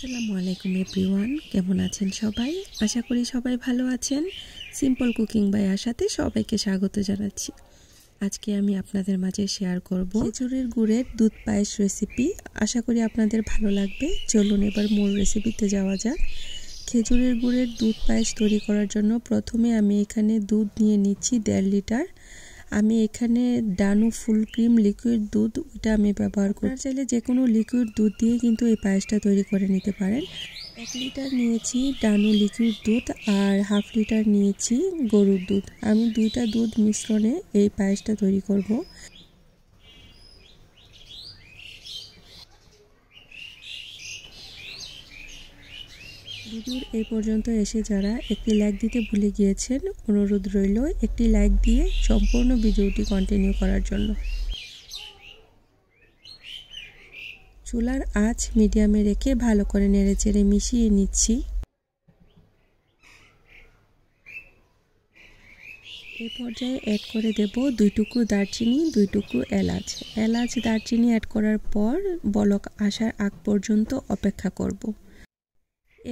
আসসালামু আলাইকুম এভরিওয়ান, কেমন আছেন সবাই? আশা করি সবাই ভালো আছেন। সিম্পল কুকিং বাই আশাতে সবাইকে স্বাগত জানাচ্ছি। আজকে আমি আপনাদের মাঝে শেয়ার করব খেজুরের গুড়ের দুধ পায়েস রেসিপি। আশা করি আপনাদের ভালো লাগবে। চলুন এবার মূল রেসিপিতে যাওয়া যাক। খেজুরের গুড়ের দুধ পায়েস তৈরি করার জন্য প্রথমে আমি এখানে দুধ নিয়ে নিচ্ছি 1.5 লিটার। আমি এখানে ডানু ফুল ক্রিম লিকুইড দুধ ওটা আমি ব্যবহার করি। চাইলে যে কোনো লিকুইড দুধ দিয়ে কিন্তু এই পায়েসটা তৈরি করে নিতে পারেন। 1 লিটার নিয়েছি ডানু লিকুইড দুধ আর 1/2 লিটার নিয়েছি গরুর দুধ। আমি দুইটা দুধ মিশ্রণে এই পায়েসটা তৈরি করব। ভিডিওর এই পর্যন্ত এসে যারা একটি লাইক দিতে ভুলে গিয়েছেন, অনুরোধ রইল একটি লাইক দিয়ে সম্পূর্ণ ভিডিওটি কন্টিনিউ করার জন্য। চুলার আঁচ মিডিয়ামে রেখে ভালো করে নেড়েচেড়ে মিশিয়ে নিচ্ছি। এই পর্যায়ে অ্যাড করে দেব 2 টুকরো দারচিনি, 2 টুকরো এলাচ। দারচিনি অ্যাড করার পর বলক আসার আগ পর্যন্ত অপেক্ষা করব।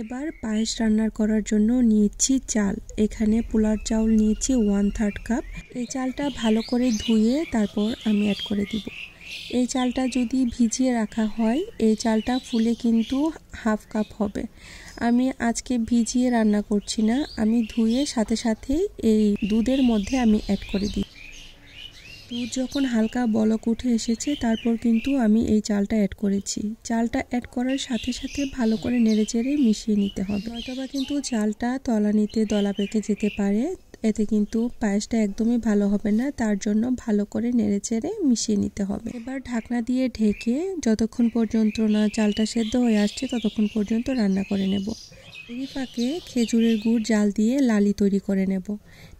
এবার পায়েস রান্না করার জন্য নিয়েছি চাল। এখানে পোলার চাউল নিয়েছি 1/3 কাপ। এই চালটা ভালো করে ধুয়ে তারপর আমি অ্যাড করে দিব। এই চালটা যদি ভিজিয়ে রাখা হয় এই চালটা ফুলে কিন্তু 1/2 কাপ হবে। আমি আজকে ভিজিয়ে রান্না করছি না, আমি ধুয়ে সাথে সাথেই এই দুধের মধ্যে আমি অ্যাড করে দিই। দুধ যখন হালকা বলক উঠে এসেছে তারপর কিন্তু আমি এই চালটা অ্যাড করেছি। চালটা অ্যাড করার সাথে সাথে ভালো করে নেড়েচেড়ে মিশিয়ে নিতে হবে, নয়তোবা কিন্তু চালটা তলানিতে দলা পেকে যেতে পারে। এতে কিন্তু পায়েসটা একদমই ভালো হবে না, তার জন্য ভালো করে নেড়েচেড়ে মিশিয়ে নিতে হবে। এবার ঢাকনা দিয়ে ঢেকে যতক্ষণ পর্যন্ত না চালটা সেদ্ধ হয়ে আসছে ততক্ষণ পর্যন্ত রান্না করে নেব। এই ফাঁকে খেজুরের গুড় জাল দিয়ে লালি তৈরি করে নেব।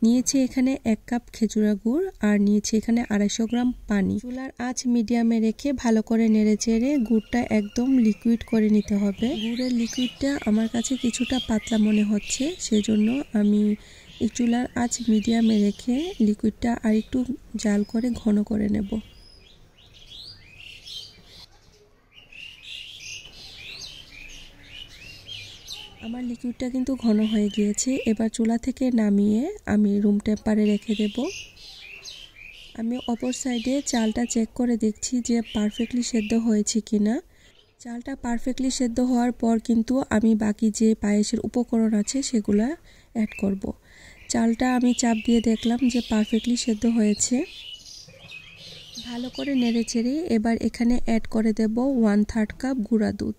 নিয়েছি এখানে 1 কাপ খেজুরের গুড় আর নিয়েছি এখানে 250 গ্রাম পানি। চুলার আঁচ মিডিয়ামে রেখে ভালো করে নেড়েচেড়ে গুড়টা একদম লিকুইড করে নিতে হবে। গুড়ের লিকুইডটা আমার কাছে কিছুটা পাতলা মনে হচ্ছে, সেজন্য আমি এই চুলার আঁচ মিডিয়ামে রেখে লিকুইডটা আরেকটু জাল করে ঘন করে নেব। আমার লিকুইডটা কিন্তু ঘন হয়ে গিয়েছে। এবার চুলা থেকে নামিয়ে আমি রুম টেম্পারে রেখে দেব। আমি অপর সাইডে চালটা চেক করে দেখছি যে পারফেক্টলি সেদ্ধ হয়েছে কিনা। চালটা পারফেক্টলি সেদ্ধ হওয়ার পর কিন্তু আমি বাকি যে পায়েসের উপকরণ আছে সেগুলো অ্যাড করব। চালটা আমি চাপ দিয়ে দেখলাম যে পারফেক্টলি সেদ্ধ হয়েছে। ভালো করে নেড়েচেড়ে এবার এখানে অ্যাড করে দেব 1/3 কাপ গুঁড়া দুধ।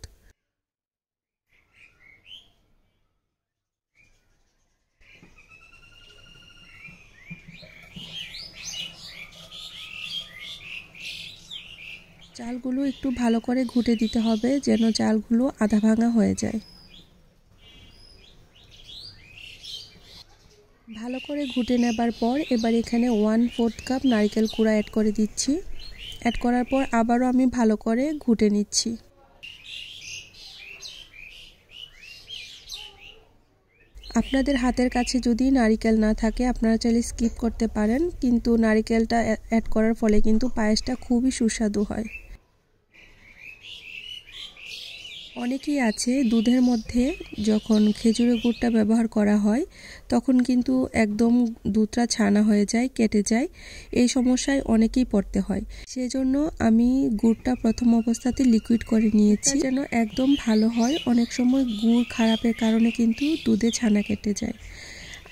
চালগুলো একটু ভালো করে ঘুটে দিতে হবে যেন চালগুলো আধা ভাঙা হয়ে যায়। ভালো করে ঘুটে নেবার পর এবার এখানে 1/4 কাপ নারকেল কুড়া অ্যাড করে দিচ্ছি। অ্যাড করার পর আবারও আমি ভালো করে ঘুটে নিচ্ছি। আপনাদের হাতের কাছে যদি নারকেল না থাকে আপনারা চাইলে স্কিপ করতে পারেন, কিন্তু নারকেলটা অ্যাড করার ফলে কিন্তু পায়েসটা খুবই সুস্বাদু হয়। অনেকেই আছে দুধের মধ্যে যখন খেজুরের গুড়টা ব্যবহার করা হয় তখন কিন্তু একদম দুধটা ছানা হয়ে যায়, কেটে যায়। এই সমস্যায় অনেকেই পড়তে হয়। সেজন্য আমি গুড়টা প্রথম অবস্থাতে লিকুইড করে নিয়েছি যেন একদম ভালো হয়। অনেক সময় গুড় খারাপের কারণে কিন্তু দুধে ছানা কেটে যায়।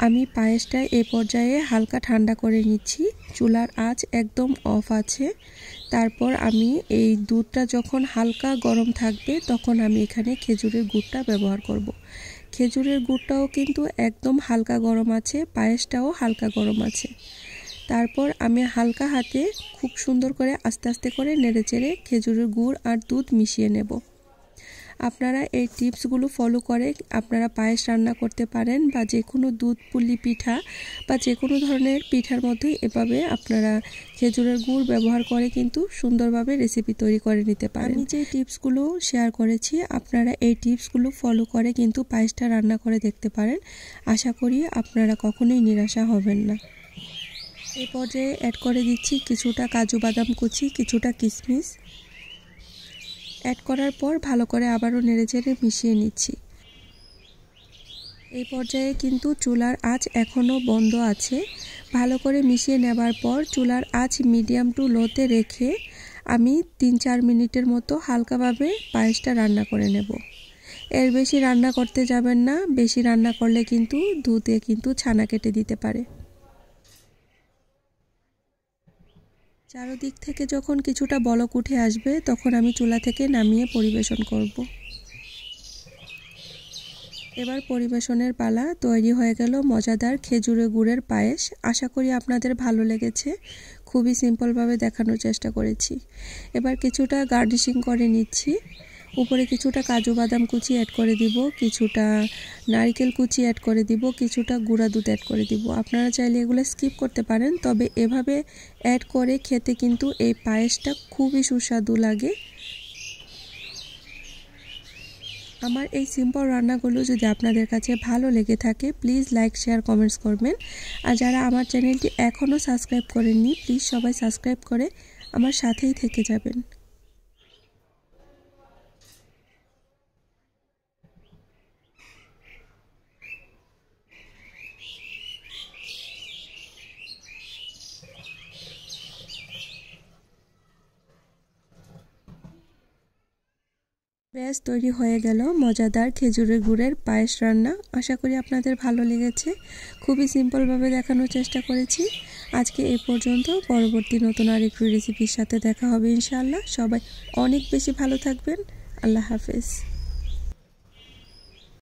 আমি পায়েসটা এই পর্যায়ে হালকা ঠান্ডা করে নিচ্ছি। চুলার আঁচ একদম অফ আছে। তারপর আমি এই দুধটা যখন হালকা গরম থাকবে তখন আমি এখানে খেজুরের গুড়টা ব্যবহার করব। খেজুরের গুড়টাও কিন্তু একদম হালকা গরম আছে, পায়েসটাও হালকা গরম আছে। তারপর আমি হালকা হাতে খুব সুন্দর করে আস্তে আস্তে করে নেড়েচেড়ে খেজুরের গুড় আর দুধ মিশিয়ে নেব। আপনারা এই টিপসগুলো ফলো করে আপনারা পায়েস রান্না করতে পারেন, বা যে কোনো দুধ পুলি পিঠা বা যে কোনো ধরনের পিঠার মধ্যে এভাবে আপনারা খেজুরের গুড় ব্যবহার করে কিন্তু সুন্দরভাবে রেসিপি তৈরি করে নিতে পারেন। আমি যে টিপসগুলো শেয়ার করেছি আপনারা এই টিপসগুলো ফলো করে কিন্তু পায়েসটা রান্না করে দেখতে পারেন। আশা করি আপনারা কখনোই নিরাশা হবেন না। এই পর্যায়ে অ্যাড করে দিচ্ছি কিছুটা কাজু বাদাম কুচি, কিছুটা কিশমিশ। অ্যাড করার পর ভালো করে আবারও নেড়েচেড়ে মিশিয়ে নিচ্ছি। এই পর্যায়ে কিন্তু চুলার আঁচ এখনও বন্ধ আছে। ভালো করে মিশিয়ে নেবার পর চুলার আঁচ মিডিয়াম টু লোতে রেখে আমি 3-4 মিনিটের মতো হালকাভাবে পায়েসটা রান্না করে নেব। এর বেশি রান্না করতে যাবেন না, বেশি রান্না করলে কিন্তু দুধে কিন্তু ছানা কেটে দিতে পারে। চারদিক থেকে যখন কিছুটা বলক উঠে আসবে তখন আমি চুলা থেকে নামিয়ে পরিবেশন করব। এবার পরিবেশনের পালা। তৈরি হয়ে গেল মজাদার খেজুরের গুড়ের পায়েস। আশা করি আপনাদের ভালো লেগেছে। খুবই সিম্পলভাবে দেখানোর চেষ্টা করেছি। এবার কিছুটা গার্নিশিং করে নিচ্ছি। উপরে কিছুটা কাজু বাদাম কুচি অ্যাড করে দিব, কিছুটা নারকেল কুচি অ্যাড করে দিব, কিছুটা গুঁড়া দুধ অ্যাড করে দিব। আপনারা চাইলে এগুলো স্কিপ করতে পারেন, তবে এভাবে অ্যাড করে খেতে কিন্তু এই পায়েসটা খুবই সুস্বাদু লাগে। আমার এই সিম্পল রান্নাগুলো যদি আপনাদের কাছে ভালো লেগে থাকে প্লিজ লাইক শেয়ার কমেন্টস করবেন। আর যারা আমার চ্যানেলটি এখনও সাবস্ক্রাইব করেননি প্লিজ সবাই সাবস্ক্রাইব করে আমার সাথেই থেকে যাবেন। ব্যাস তৈরি হয়ে গেল মজাদার খেজুরের গুড়ের পায়েস রান্না। আশা করি আপনাদের ভালো লেগেছে। খুবই সিম্পলভাবে দেখানোর চেষ্টা করেছি। আজকে এই পর্যন্ত। পরবর্তী নতুন আরেকটি রেসিপির সাথে দেখা হবে ইনশাআল্লাহ। সবাই অনেক বেশি ভালো থাকবেন। আল্লাহ হাফেজ।